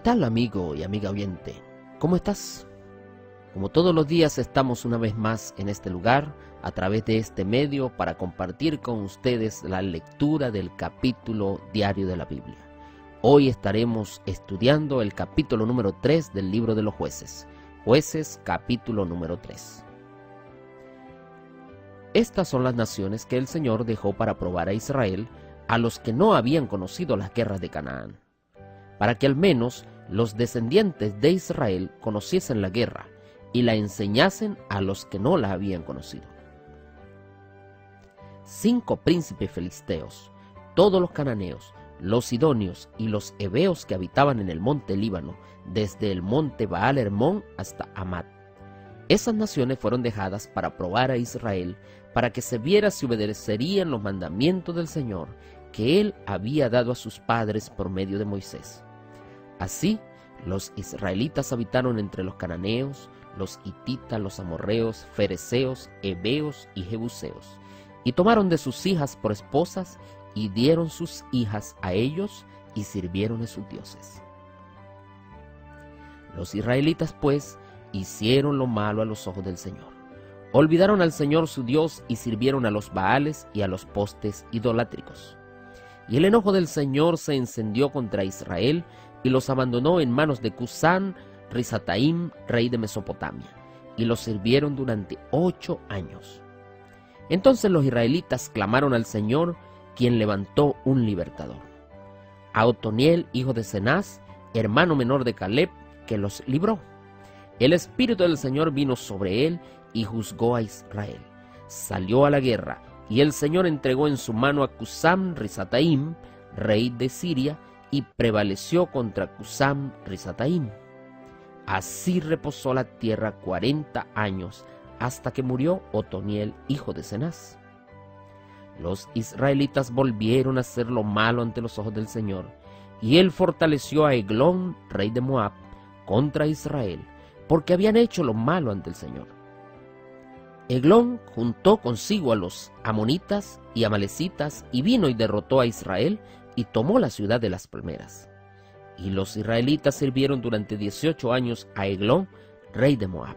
tal, amigo y amiga oyente? ¿Cómo estás? Como todos los días estamos una vez más en este lugar, a través de este medio, para compartir con ustedes la lectura del capítulo diario de la Biblia. Hoy estaremos estudiando el capítulo número 3 del libro de los Jueces. Jueces, capítulo número 3. Estas son las naciones que el Señor dejó para probar a Israel, a los que no habían conocido las guerras de Canaán, para que al menos los descendientes de Israel conociesen la guerra y la enseñasen a los que no la habían conocido. 5 príncipes filisteos, todos los cananeos, los sidonios y los heveos que habitaban en el monte Líbano, desde el monte Baal Hermón hasta Hamat. Esas naciones fueron dejadas para probar a Israel, para que se viera si obedecerían los mandamientos del Señor que Él había dado a sus padres por medio de Moisés. Así, los israelitas habitaron entre los cananeos, los hititas, los amorreos, fereceos, heveos y jebuseos, y tomaron de sus hijas por esposas, y dieron sus hijas a ellos, y sirvieron a sus dioses. Los israelitas, pues, hicieron lo malo a los ojos del Señor. Olvidaron al Señor su Dios, y sirvieron a los Baales y a los postes idolátricos. Y el enojo del Señor se encendió contra Israel, y los abandonó en manos de Cusán Risataim, rey de Mesopotamia, y los sirvieron durante 8 años. Entonces los israelitas clamaron al Señor, quien levantó un libertador, a Otoniel, hijo de Cenaz, hermano menor de Caleb, que los libró. El Espíritu del Señor vino sobre él y juzgó a Israel. Salió a la guerra, y el Señor entregó en su mano a Cusán Risataim, rey de Siria, y prevaleció contra Cusán Risataim. Así reposó la tierra 40 años, hasta que murió Otoniel, hijo de Cenaz. Los israelitas volvieron a hacer lo malo ante los ojos del Señor, y él fortaleció a Eglón, rey de Moab, contra Israel, porque habían hecho lo malo ante el Señor. Eglón juntó consigo a los amonitas y amalecitas, y vino y derrotó a Israel, y tomó la ciudad de las palmeras. Y los israelitas sirvieron durante 18 años a Eglón, rey de Moab.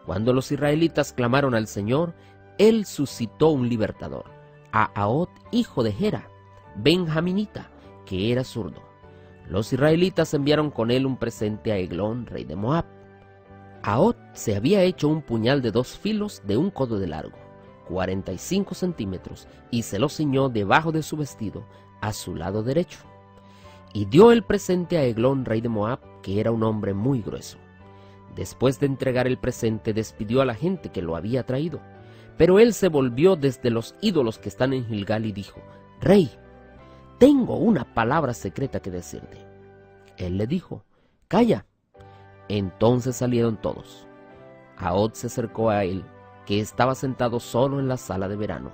Cuando los israelitas clamaron al Señor, él suscitó un libertador, a Ahot, hijo de Gera, benjaminita, que era zurdo. Los israelitas enviaron con él un presente a Eglón, rey de Moab. Ahot se había hecho un puñal de 2 filos de un codo de largo, 45 centímetros, y se lo ciñó debajo de su vestido, a su lado derecho. Y dio el presente a Eglón, rey de Moab, que era un hombre muy grueso. Después de entregar el presente, despidió a la gente que lo había traído. Pero él se volvió desde los ídolos que están en Gilgal y dijo: «Rey, tengo una palabra secreta que decirte». Él le dijo: «Calla». Entonces salieron todos. Ahot se acercó a él, que estaba sentado solo en la sala de verano.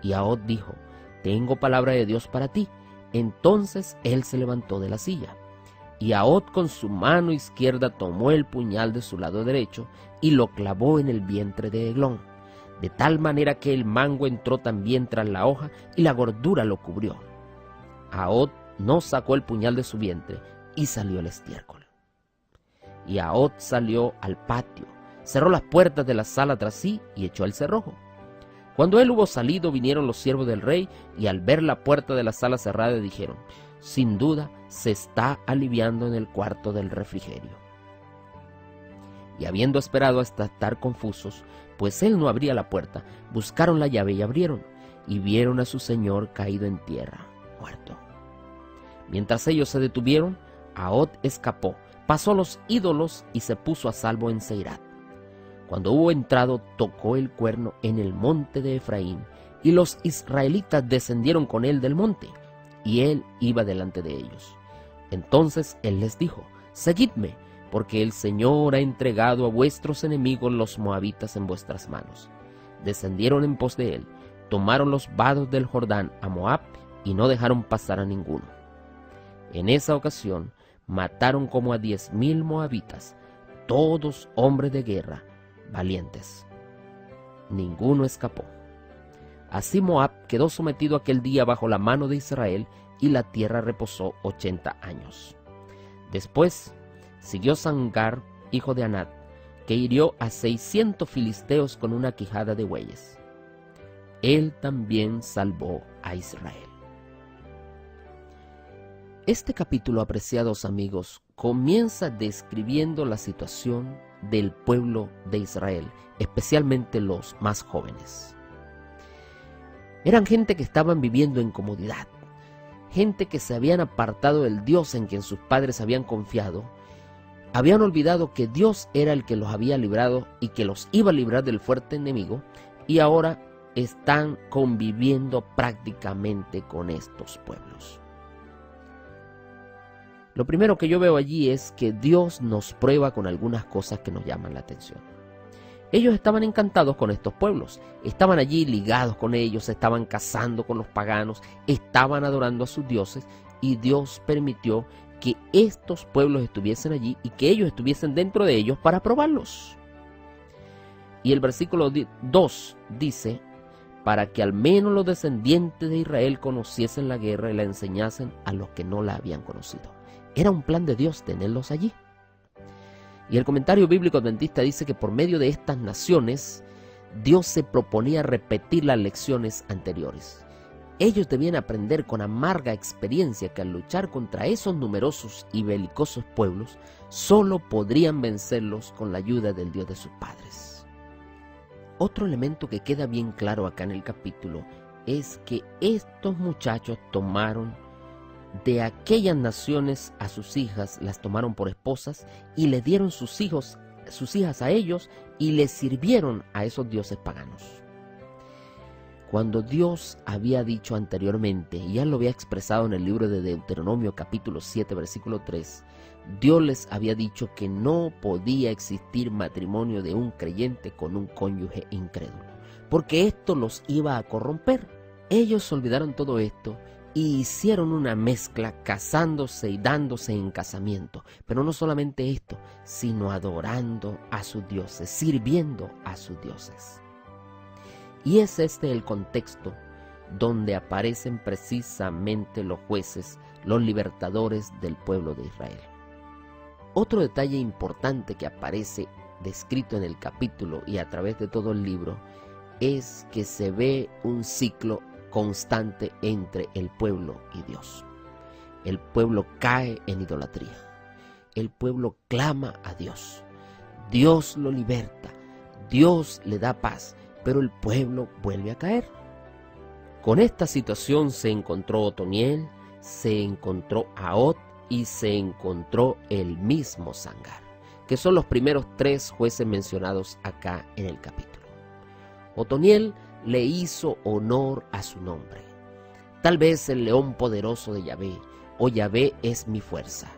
Y Ahot dijo: «Tengo palabra de Dios para ti». Entonces él se levantó de la silla. Y Ahot con su mano izquierda tomó el puñal de su lado derecho y lo clavó en el vientre de Eglón, de tal manera que el mango entró también tras la hoja y la gordura lo cubrió. Ahot no sacó el puñal de su vientre y salió el estiércol. Y Ahot salió al patio, cerró las puertas de la sala tras sí y echó el cerrojo. Cuando él hubo salido, vinieron los siervos del rey, y al ver la puerta de la sala cerrada dijeron: «Sin duda se está aliviando en el cuarto del refrigerio». Y habiendo esperado hasta estar confusos, pues él no abría la puerta, buscaron la llave y abrieron, y vieron a su señor caído en tierra, muerto. Mientras ellos se detuvieron, Ahot escapó, pasó los ídolos y se puso a salvo en Seirat. Cuando hubo entrado, tocó el cuerno en el monte de Efraín, y los israelitas descendieron con él del monte, y él iba delante de ellos. Entonces él les dijo: «Seguidme, porque el Señor ha entregado a vuestros enemigos los moabitas en vuestras manos». Descendieron en pos de él, tomaron los vados del Jordán a Moab, y no dejaron pasar a ninguno. En esa ocasión mataron como a 10,000 moabitas, todos hombres de guerra, valientes. Ninguno escapó. Así Moab quedó sometido aquel día bajo la mano de Israel, y la tierra reposó 80 años. Después siguió Samgar, hijo de Anat, que hirió a 600 filisteos con una quijada de bueyes. Él también salvó a Israel. Este capítulo, apreciados amigos, comienza describiendo la situación del pueblo de Israel, especialmente los más jóvenes. Eran gente que estaban viviendo en comodidad, gente que se habían apartado del Dios en quien sus padres habían confiado, habían olvidado que Dios era el que los había librado y que los iba a librar del fuerte enemigo, y ahora están conviviendo prácticamente con estos pueblos. Lo primero que yo veo allí es que Dios nos prueba con algunas cosas que nos llaman la atención. Ellos estaban encantados con estos pueblos, estaban allí ligados con ellos, se estaban casando con los paganos, estaban adorando a sus dioses, y Dios permitió que estos pueblos estuviesen allí y que ellos estuviesen dentro de ellos para probarlos. Y el versículo 2 dice: para que al menos los descendientes de Israel conociesen la guerra y la enseñasen a los que no la habían conocido. Era un plan de Dios tenerlos allí. Y el comentario bíblico adventista dice que por medio de estas naciones, Dios se proponía repetir las lecciones anteriores. Ellos debían aprender con amarga experiencia que al luchar contra esos numerosos y belicosos pueblos, solo podrían vencerlos con la ayuda del Dios de sus padres. Otro elemento que queda bien claro acá en el capítulo es que estos muchachos tomaron de aquellas naciones a sus hijas, las tomaron por esposas y le dieron sus hijas a ellos y les sirvieron a esos dioses paganos. Cuando Dios había dicho anteriormente, y ya lo había expresado en el libro de Deuteronomio capítulo 7 versículo 3, Dios les había dicho que no podía existir matrimonio de un creyente con un cónyuge incrédulo, porque esto los iba a corromper. Ellos olvidaron todo esto y hicieron una mezcla, casándose y dándose en casamiento. Pero no solamente esto, sino adorando a sus dioses, sirviendo a sus dioses. Y es este el contexto donde aparecen precisamente los jueces, los libertadores del pueblo de Israel. Otro detalle importante que aparece descrito en el capítulo y a través de todo el libro es que se ve un ciclo constante entre el pueblo y Dios. El pueblo cae en idolatría. El pueblo clama a Dios. Dios lo liberta. Dios le da paz, pero el pueblo vuelve a caer. Con esta situación se encontró Otoniel, se encontró Ahot y se encontró el mismo Samgar, que son los primeros 3 jueces mencionados acá en el capítulo. Otoniel le hizo honor a su nombre. Tal vez el león poderoso de Yahvé, o Yahvé es mi fuerza.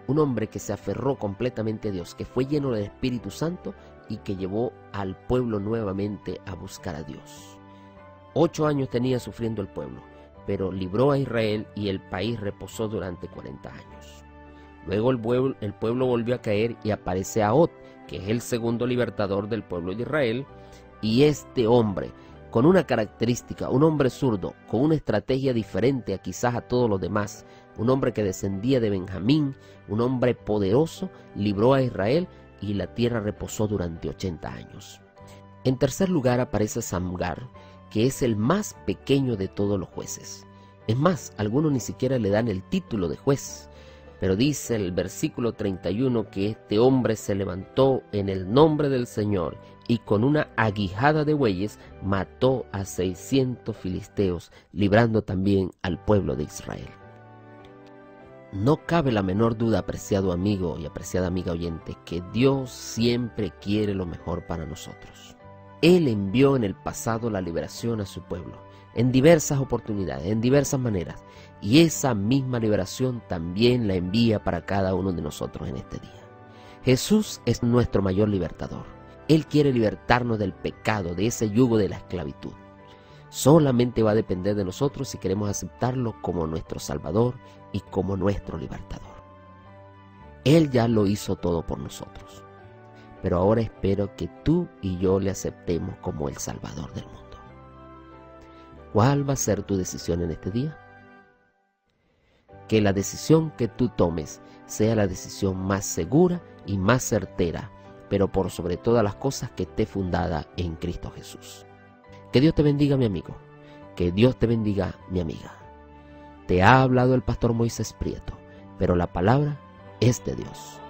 Un hombre que se aferró completamente a Dios, que fue lleno del Espíritu Santo y que llevó al pueblo nuevamente a buscar a Dios. 8 años tenía sufriendo el pueblo, pero libró a Israel y el país reposó durante 40 años. Luego el pueblo volvió a caer y aparece Ahot, que es el segundo libertador del pueblo de Israel. Y este hombre, con una característica, un hombre zurdo, con una estrategia diferente a quizás a todos los demás, un hombre que descendía de Benjamín, un hombre poderoso, libró a Israel y la tierra reposó durante 80 años. En tercer lugar aparece Samgar, que es el más pequeño de todos los jueces. Es más, algunos ni siquiera le dan el título de juez. Pero dice el versículo 31 que este hombre se levantó en el nombre del Señor y con una aguijada de bueyes mató a 600 filisteos, librando también al pueblo de Israel. No cabe la menor duda, apreciado amigo y apreciada amiga oyente, que Dios siempre quiere lo mejor para nosotros. Él envió en el pasado la liberación a su pueblo, en diversas oportunidades, en diversas maneras, y esa misma liberación también la envía para cada uno de nosotros en este día. Jesús es nuestro mayor libertador. Él quiere libertarnos del pecado, de ese yugo de la esclavitud. Solamente va a depender de nosotros si queremos aceptarlo como nuestro Salvador y como nuestro libertador. Él ya lo hizo todo por nosotros, pero ahora espero que tú y yo le aceptemos como el Salvador del mundo. ¿Cuál va a ser tu decisión en este día? que la decisión que tú tomes sea la decisión más segura y más certera, pero por sobre todas las cosas que esté fundada en Cristo Jesús. Que Dios te bendiga, mi amigo. Que Dios te bendiga, mi amiga. Te ha hablado el pastor Moisés Prieto, pero la palabra es de Dios.